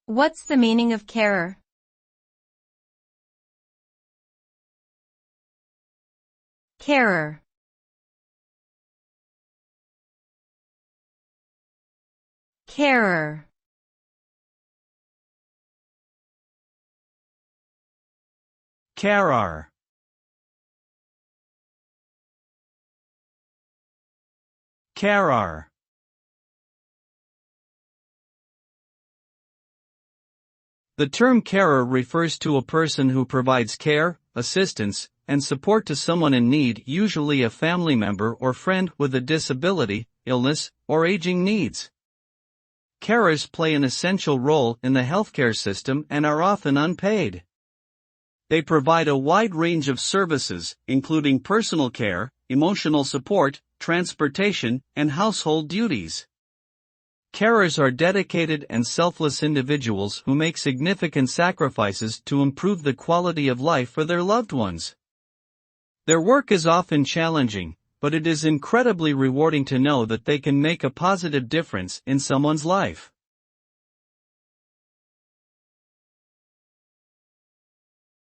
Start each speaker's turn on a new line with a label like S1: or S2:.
S1: What's the meaning of carer? Carer. Carer.
S2: Carer. Carer. The term carer refers to a person who provides care, assistance, and support to someone in need, usually a family member or friend with a disability, illness, or aging needs. Carers play an essential role in the healthcare system and are often unpaid. They provide a wide range of services, including personal care, emotional support, transportation, and household duties. Carers are dedicated and selfless individuals who make significant sacrifices to improve the quality of life for their loved ones. Their work is often challenging, but it is incredibly rewarding to know that they can make a positive difference in someone's life.